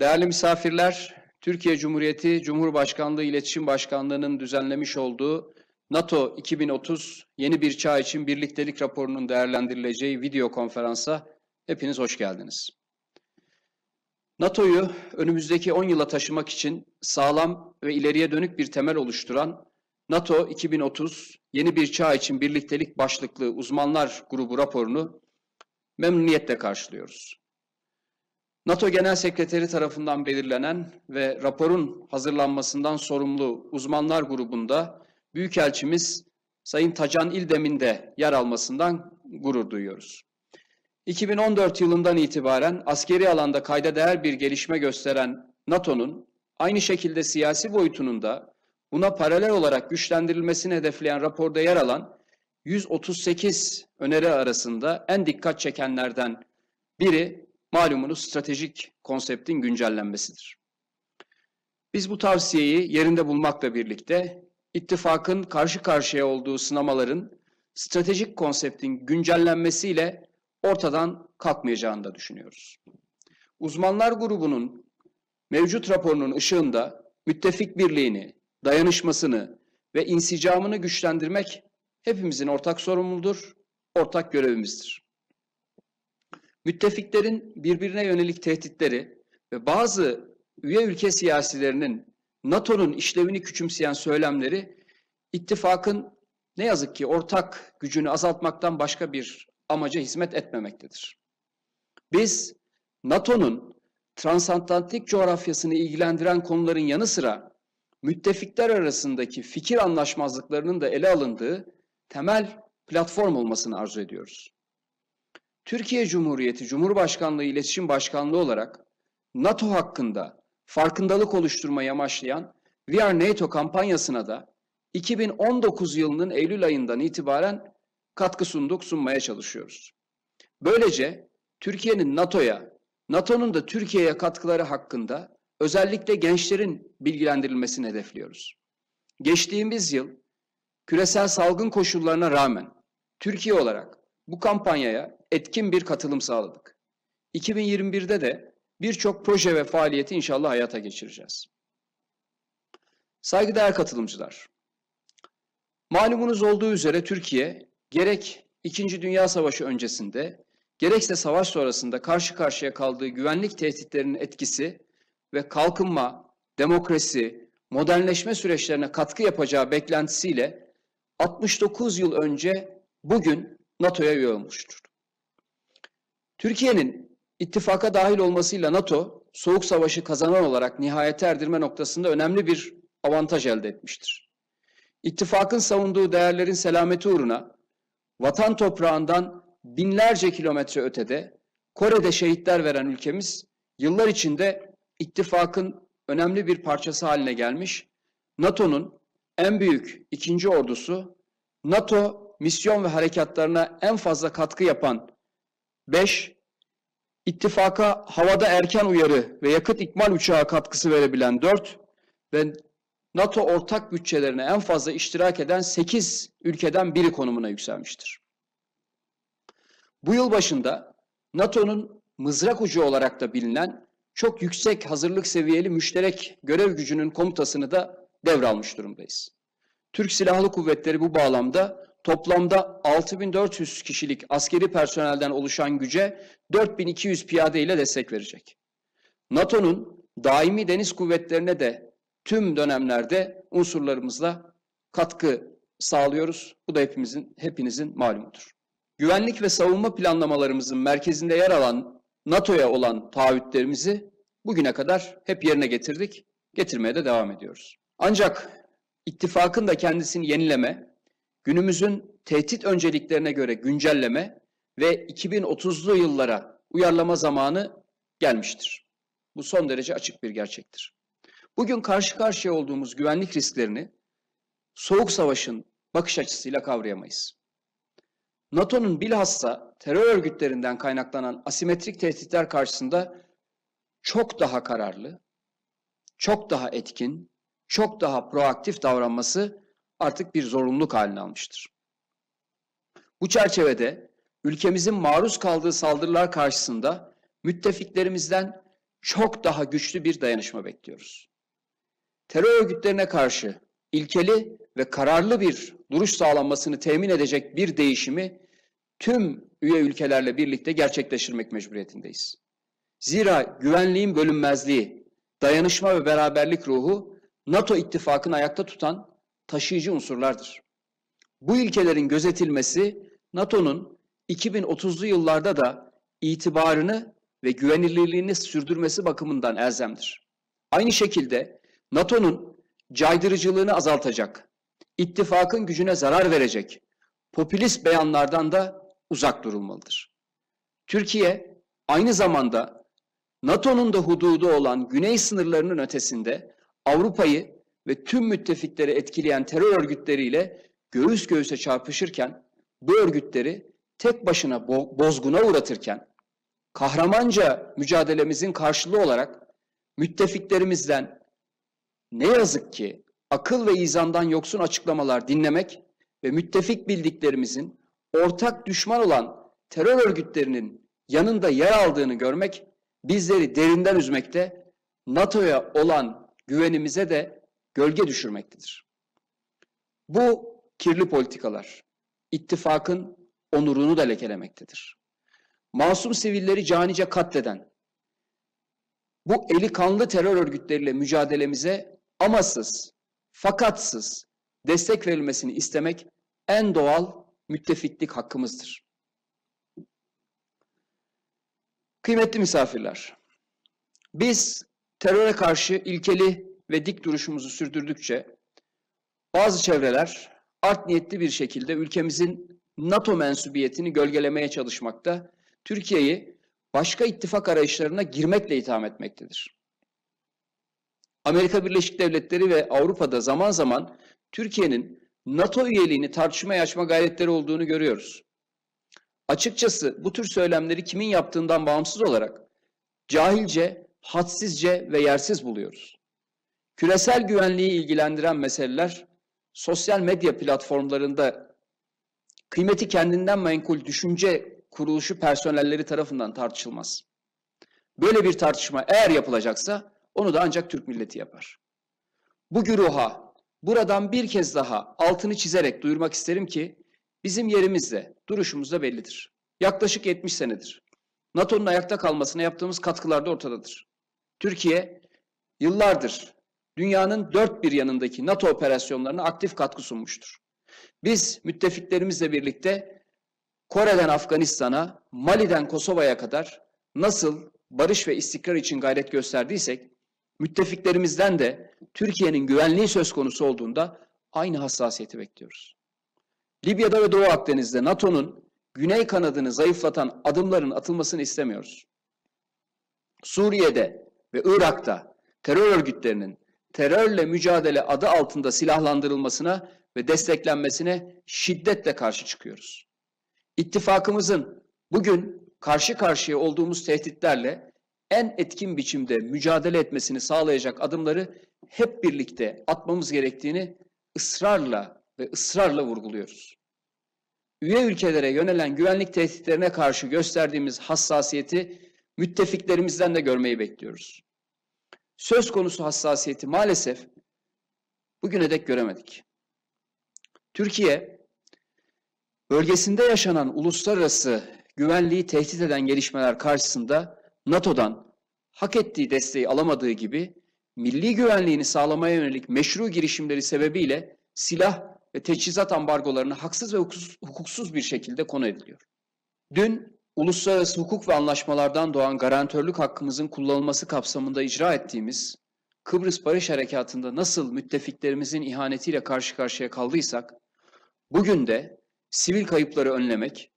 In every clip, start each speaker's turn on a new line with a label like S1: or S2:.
S1: Değerli misafirler, Türkiye Cumhuriyeti Cumhurbaşkanlığı İletişim Başkanlığı'nın düzenlemiş olduğu NATO 2030 Yeni Bir Çağ için Birliktelik raporunun değerlendirileceği video konferansa hepiniz hoş geldiniz. NATO'yu önümüzdeki 10 yıla taşımak için sağlam ve ileriye dönük bir temel oluşturan NATO 2030 Yeni Bir Çağ için Birliktelik başlıklı uzmanlar grubu raporunu memnuniyetle karşılıyoruz. NATO Genel Sekreteri tarafından belirlenen ve raporun hazırlanmasından sorumlu uzmanlar grubunda Büyükelçimiz Sayın Tacan İldem'in de yer almasından gurur duyuyoruz. 2014 yılından itibaren askeri alanda kayda değer bir gelişme gösteren NATO'nun aynı şekilde siyasi boyutunun da buna paralel olarak güçlendirilmesini hedefleyen raporda yer alan 138 öneri arasında en dikkat çekenlerden biri malumunuz stratejik konseptin güncellenmesidir. Biz bu tavsiyeyi yerinde bulmakla birlikte ittifakın karşı karşıya olduğu sınamaların stratejik konseptin güncellenmesiyle ortadan kalkmayacağını da düşünüyoruz. Uzmanlar grubunun mevcut raporunun ışığında müttefik birliğini, dayanışmasını ve insicamını güçlendirmek hepimizin ortak sorumluluğudur, ortak görevimizdir. Müttefiklerin birbirine yönelik tehditleri ve bazı üye ülke siyasilerinin NATO'nun işlevini küçümseyen söylemleri ittifakın ne yazık ki ortak gücünü azaltmaktan başka bir amaca hizmet etmemektedir. Biz NATO'nun transatlantik coğrafyasını ilgilendiren konuların yanı sıra müttefikler arasındaki fikir anlaşmazlıklarının da ele alındığı temel platform olmasını arzu ediyoruz. Türkiye Cumhuriyeti Cumhurbaşkanlığı İletişim Başkanlığı olarak NATO hakkında farkındalık oluşturmayı amaçlayan We Are NATO kampanyasına da 2019 yılının Eylül ayından itibaren katkı sunmaya çalışıyoruz. Böylece Türkiye'nin NATO'ya, NATO'nun da Türkiye'ye katkıları hakkında özellikle gençlerin bilgilendirilmesini hedefliyoruz. Geçtiğimiz yıl küresel salgın koşullarına rağmen Türkiye olarak bu kampanyaya etkin bir katılım sağladık. 2021'de de birçok proje ve faaliyeti inşallah hayata geçireceğiz. Saygıdeğer katılımcılar, malumunuz olduğu üzere Türkiye gerek İkinci Dünya Savaşı öncesinde gerekse savaş sonrasında karşı karşıya kaldığı güvenlik tehditlerinin etkisi ve kalkınma, demokrasi, modernleşme süreçlerine katkı yapacağı beklentisiyle 69 yıl önce bugün NATO'ya üye olmuştur. Türkiye'nin ittifaka dahil olmasıyla NATO, Soğuk Savaşı kazanan olarak nihayete erdirme noktasında önemli bir avantaj elde etmiştir. İttifakın savunduğu değerlerin selameti uğruna vatan toprağından binlerce kilometre ötede Kore'de şehitler veren ülkemiz yıllar içinde ittifakın önemli bir parçası haline gelmiş, NATO'nun en büyük ikinci ordusu, NATO misyon ve harekatlarına en fazla katkı yapan 5, ittifaka havada erken uyarı ve yakıt ikmal uçağı katkısı verebilen 4 ve NATO ortak bütçelerine en fazla iştirak eden 8 ülkeden biri konumuna yükselmiştir. Bu yıl başında NATO'nun mızrak ucu olarak da bilinen çok yüksek hazırlık seviyeli müşterek görev gücünün komutasını da devralmış durumdayız. Türk Silahlı Kuvvetleri bu bağlamda toplamda 6400 kişilik askeri personelden oluşan güce 4200 piyade ile destek verecek. NATO'nun daimi deniz kuvvetlerine de tüm dönemlerde unsurlarımızla katkı sağlıyoruz. Bu da hepinizin malumudur. Güvenlik ve savunma planlamalarımızın merkezinde yer alan NATO'ya olan taahhütlerimizi bugüne kadar hep yerine getirdik, getirmeye de devam ediyoruz. Ancak ittifakın da kendisini yenileme, günümüzün tehdit önceliklerine göre güncelleme ve 2030'lu yıllara uyarlama zamanı gelmiştir. Bu son derece açık bir gerçektir. Bugün karşı karşıya olduğumuz güvenlik risklerini Soğuk Savaş'ın bakış açısıyla kavrayamayız. NATO'nun bilhassa terör örgütlerinden kaynaklanan asimetrik tehditler karşısında çok daha kararlı, çok daha etkin, çok daha proaktif davranması artık bir zorunluluk haline almıştır. Bu çerçevede ülkemizin maruz kaldığı saldırılar karşısında müttefiklerimizden çok daha güçlü bir dayanışma bekliyoruz. Terör örgütlerine karşı ilkeli ve kararlı bir duruş sağlanmasını temin edecek bir değişimi tüm üye ülkelerle birlikte gerçekleştirmek mecburiyetindeyiz. Zira güvenliğin bölünmezliği, dayanışma ve beraberlik ruhu NATO ittifakını ayakta tutan taşıyıcı unsurlardır. Bu ilkelerin gözetilmesi NATO'nun 2030'lu yıllarda da itibarını ve güvenilirliğini sürdürmesi bakımından elzemdir. Aynı şekilde NATO'nun caydırıcılığını azaltacak, ittifakın gücüne zarar verecek popülist beyanlardan da uzak durulmalıdır. Türkiye aynı zamanda NATO'nun da hududu olan güney sınırlarının ötesinde Avrupa'yı ve tüm müttefikleri etkileyen terör örgütleriyle göğüs göğüse çarpışırken, bu örgütleri tek başına bozguna uğratırken, kahramanca mücadelemizin karşılığı olarak müttefiklerimizden ne yazık ki akıl ve izandan yoksun açıklamalar dinlemek ve müttefik bildiklerimizin ortak düşman olan terör örgütlerinin yanında yer aldığını görmek bizleri derinden üzmekte, NATO'ya olan güvenimize de gölge düşürmektedir. Bu kirli politikalar ittifakın onurunu da lekelemektedir. Masum sivilleri canice katleden bu eli kanlı terör örgütleriyle mücadelemize amasız, fakatsız destek verilmesini istemek en doğal müttefiklik hakkımızdır. Kıymetli misafirler, biz teröre karşı ilkeli ve dik duruşumuzu sürdürdükçe bazı çevreler art niyetli bir şekilde ülkemizin NATO mensubiyetini gölgelemeye çalışmakta, Türkiye'yi başka ittifak arayışlarına girmekle itham etmektedir. Amerika Birleşik Devletleri ve Avrupa'da zaman zaman Türkiye'nin NATO üyeliğini tartışmaya açma gayretleri olduğunu görüyoruz. Açıkçası bu tür söylemleri kimin yaptığından bağımsız olarak cahilce, hadsizce ve yersiz buluyoruz. Küresel güvenliği ilgilendiren meseleler sosyal medya platformlarında kıymeti kendinden menkul düşünce kuruluşu personelleri tarafından tartışılmaz. Böyle bir tartışma eğer yapılacaksa onu da ancak Türk milleti yapar. Bu güruha buradan bir kez daha altını çizerek duyurmak isterim ki bizim yerimiz de duruşumuz da bellidir. Yaklaşık 70 senedir. NATO'nun ayakta kalmasına yaptığımız katkılar da ortadadır. Türkiye yıllardır dünyanın dört bir yanındaki NATO operasyonlarına aktif katkı sunmuştur. Biz müttefiklerimizle birlikte Kore'den Afganistan'a, Mali'den Kosova'ya kadar nasıl barış ve istikrar için gayret gösterdiysek, müttefiklerimizden de Türkiye'nin güvenliği söz konusu olduğunda aynı hassasiyeti bekliyoruz. Libya'da ve Doğu Akdeniz'de NATO'nun güney kanadını zayıflatan adımların atılmasını istemiyoruz. Suriye'de ve Irak'ta terör örgütlerinin terörle mücadele adı altında silahlandırılmasına ve desteklenmesine şiddetle karşı çıkıyoruz. İttifakımızın bugün karşı karşıya olduğumuz tehditlerle en etkin biçimde mücadele etmesini sağlayacak adımları hep birlikte atmamız gerektiğini ısrarla vurguluyoruz. Üye ülkelere yönelen güvenlik tehditlerine karşı gösterdiğimiz hassasiyeti müttefiklerimizden de görmeyi bekliyoruz. Söz konusu hassasiyeti maalesef bugüne dek göremedik. Türkiye, bölgesinde yaşanan uluslararası güvenliği tehdit eden gelişmeler karşısında NATO'dan hak ettiği desteği alamadığı gibi milli güvenliğini sağlamaya yönelik meşru girişimleri sebebiyle silah ve teçhizat ambargolarını haksız ve hukuksuz bir şekilde konu ediliyor. Dün uluslararası hukuk ve anlaşmalardan doğan garantörlük hakkımızın kullanılması kapsamında icra ettiğimiz Kıbrıs Barış Harekatı'nda nasıl müttefiklerimizin ihanetiyle karşı karşıya kaldıysak, bugün de sivil kayıpları önlemek,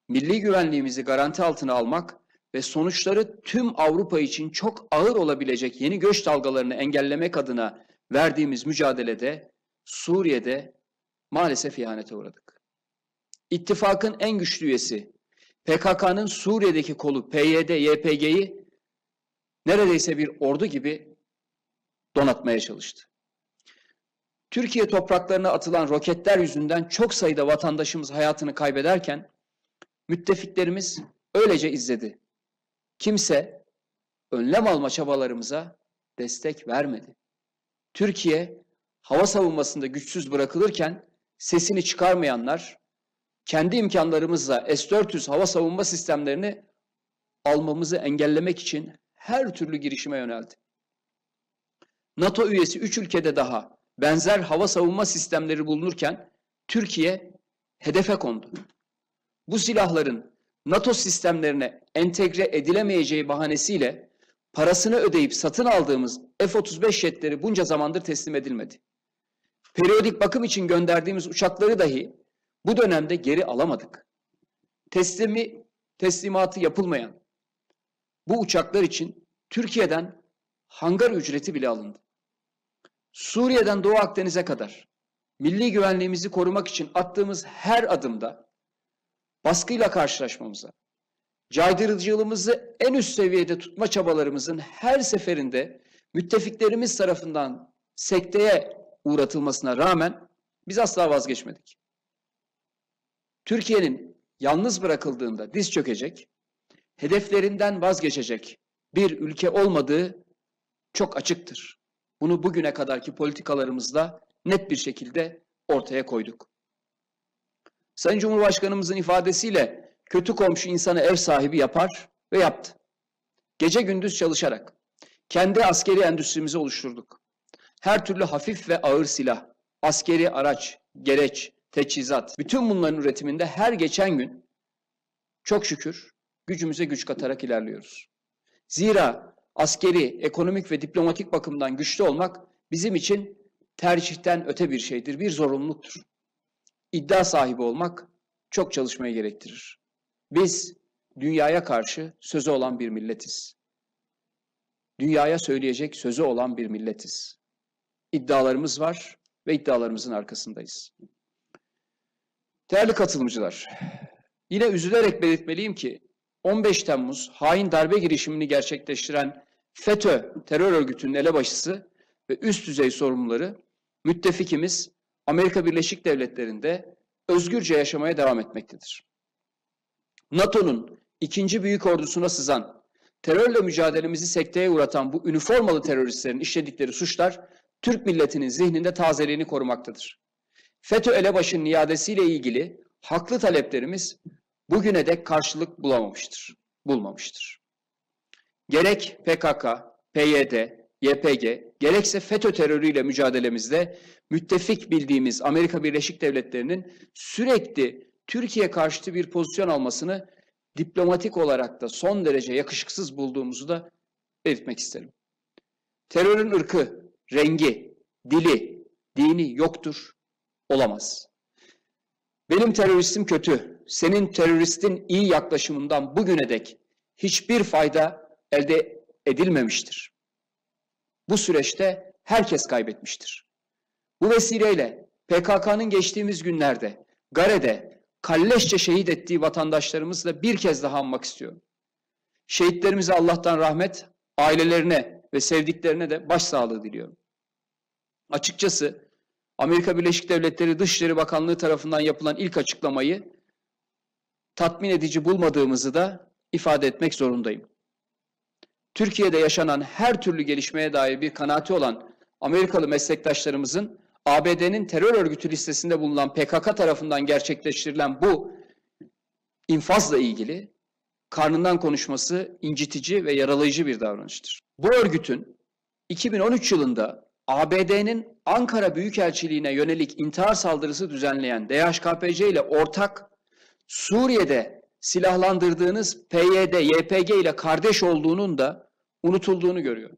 S1: milli güvenliğimizi garanti altına almak ve sonuçları tüm Avrupa için çok ağır olabilecek yeni göç dalgalarını engellemek adına verdiğimiz mücadelede Suriye'de maalesef ihanete uğradık. İttifakın en güçlü üyesi PKK'nın Suriye'deki kolu PYD, YPG'yi neredeyse bir ordu gibi donatmaya çalıştı. Türkiye topraklarına atılan roketler yüzünden çok sayıda vatandaşımız hayatını kaybederken müttefiklerimiz öylece izledi. Kimse önlem alma çabalarımıza destek vermedi. Türkiye hava savunmasında güçsüz bırakılırken sesini çıkarmayanlar kendi imkanlarımızla S-400 hava savunma sistemlerini almamızı engellemek için her türlü girişime yöneldi. NATO üyesi 3 ülkede daha benzer hava savunma sistemleri bulunurken Türkiye hedefe kondu. Bu silahların NATO sistemlerine entegre edilemeyeceği bahanesiyle parasını ödeyip satın aldığımız F-35 jetleri bunca zamandır teslim edilmedi. Periyodik bakım için gönderdiğimiz uçakları dahi bu dönemde geri alamadık. Teslimatı yapılmayan bu uçaklar için Türkiye'den hangar ücreti bile alındı. Suriye'den Doğu Akdeniz'e kadar milli güvenliğimizi korumak için attığımız her adımda baskıyla karşılaşmamıza, caydırıcılığımızı en üst seviyede tutma çabalarımızın her seferinde müttefiklerimiz tarafından sekteye uğratılmasına rağmen biz asla vazgeçmedik. Türkiye'nin yalnız bırakıldığında diz çökecek, hedeflerinden vazgeçecek bir ülke olmadığı çok açıktır. Bunu bugüne kadarki politikalarımızla net bir şekilde ortaya koyduk. Sayın Cumhurbaşkanımızın ifadesiyle kötü komşu insanı ev sahibi yapar ve yaptı. Gece gündüz çalışarak kendi askeri endüstrimizi oluşturduk. Her türlü hafif ve ağır silah, askeri araç, gereç, teçhizat, bütün bunların üretiminde her geçen gün çok şükür gücümüze güç katarak ilerliyoruz. Zira askeri, ekonomik ve diplomatik bakımdan güçlü olmak bizim için tercihten öte bir şeydir, bir zorunluluktur. İddia sahibi olmak çok çalışmayı gerektirir. Biz dünyaya karşı sözü olan bir milletiz. Dünyaya söyleyecek sözü olan bir milletiz. İddialarımız var ve iddialarımızın arkasındayız. Değerli katılımcılar, yine üzülerek belirtmeliyim ki 15 Temmuz hain darbe girişimini gerçekleştiren FETÖ terör örgütünün elebaşısı ve üst düzey sorumluları müttefikimiz Amerika Birleşik Devletleri'nde özgürce yaşamaya devam etmektedir. NATO'nun ikinci büyük ordusuna sızan, terörle mücadelemizi sekteye uğratan bu üniformalı teröristlerin işledikleri suçlar Türk milletinin zihninde tazeliğini korumaktadır. FETÖ elebaşının iadesiyle ilgili haklı taleplerimiz bugüne dek karşılık bulmamıştır. Gerek PKK, PYD, YPG, gerekse FETÖ terörüyle mücadelemizde müttefik bildiğimiz Amerika Birleşik Devletleri'nin sürekli Türkiye karşıtı bir pozisyon almasını diplomatik olarak da son derece yakışıksız bulduğumuzu da belirtmek isterim. Terörün ırkı, rengi, dili, dini yoktur, olamaz. Benim teröristim kötü, senin teröristin iyi yaklaşımından bugüne dek hiçbir fayda elde edilmemiştir. Bu süreçte herkes kaybetmiştir. Bu vesileyle PKK'nın geçtiğimiz günlerde Gare'de kalleşçe şehit ettiği vatandaşlarımızla bir kez daha anmak istiyorum. Şehitlerimize Allah'tan rahmet, ailelerine ve sevdiklerine de başsağlığı diliyorum. Açıkçası Amerika Birleşik Devletleri Dışişleri Bakanlığı tarafından yapılan ilk açıklamayı tatmin edici bulmadığımızı da ifade etmek zorundayım. Türkiye'de yaşanan her türlü gelişmeye dair bir kanaati olan Amerikalı meslektaşlarımızın ABD'nin terör örgütü listesinde bulunan PKK tarafından gerçekleştirilen bu infazla ilgili karnından konuşması incitici ve yaralayıcı bir davranıştır. Bu örgütün 2013 yılında ABD'nin Ankara Büyükelçiliğine yönelik intihar saldırısı düzenleyen DHKPC ile ortak Suriye'de silahlandırdığınız PYD, YPG ile kardeş olduğunun da unutulduğunu görüyorum.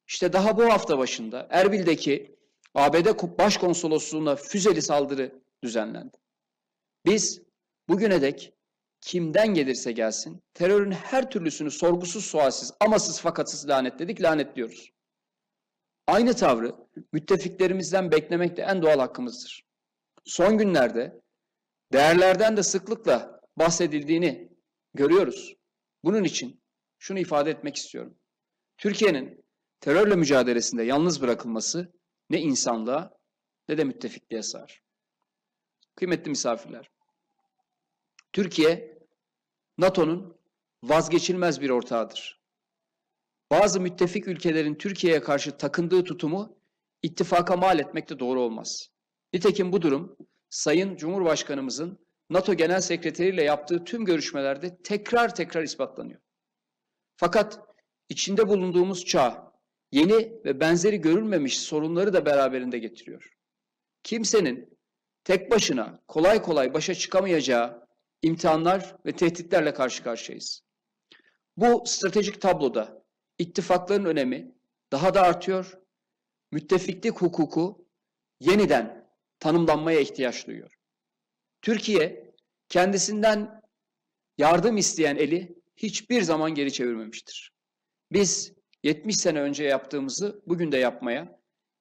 S1: İşte daha bu hafta başında Erbil'deki ABD Başkonsolosluğu'na füzeli saldırı düzenlendi. Biz bugüne dek kimden gelirse gelsin terörün her türlüsünü sorgusuz sualsiz, amasız fakatsız lanetledik, lanetliyoruz. Aynı tavrı müttefiklerimizden beklemek de en doğal hakkımızdır. Son günlerde değerlerden de sıklıkla bahsedildiğini görüyoruz. Bunun için şunu ifade etmek istiyorum. Türkiye'nin terörle mücadelesinde yalnız bırakılması ne insanlığa ne de müttefikliğe sığar. Kıymetli misafirler, Türkiye, NATO'nun vazgeçilmez bir ortağıdır. bazı müttefik ülkelerin Türkiye'ye karşı takındığı tutumu ittifaka mal etmek de doğru olmaz. Nitekim bu durum Sayın Cumhurbaşkanımızın NATO Genel Sekreteri ile yaptığı tüm görüşmelerde tekrar tekrar ispatlanıyor. Fakat içinde bulunduğumuz çağ yeni ve benzeri görülmemiş sorunları da beraberinde getiriyor. Kimsenin tek başına kolay kolay başa çıkamayacağı imtihanlar ve tehditlerle karşı karşıyayız. Bu stratejik tabloda ittifakların önemi daha da artıyor, müttefiklik hukuku yeniden tanımlanmaya ihtiyaç duyuyor. Türkiye kendisinden yardım isteyen eli hiçbir zaman geri çevirmemiştir. Biz 70 sene önce yaptığımızı bugün de yapmaya,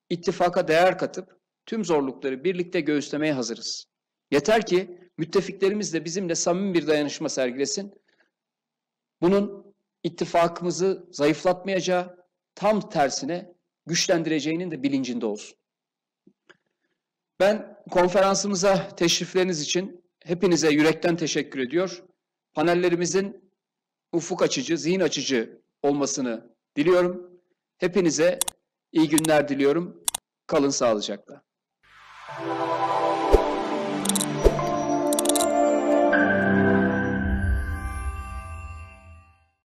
S1: ittifaka değer katıp tüm zorlukları birlikte göğüslemeye hazırız. Yeter ki müttefiklerimiz de bizimle samimi bir dayanışma sergilesin. Bunun ittifakımızı zayıflatmayacağı, tam tersine güçlendireceğinin de bilincinde olsun. Ben konferansımıza teşrifleriniz için hepinize yürekten teşekkür ediyor. Panellerimizin ufuk açıcı, zihin açıcı olmasını diliyorum. Hepinize iyi günler diliyorum. Kalın sağlıcakla.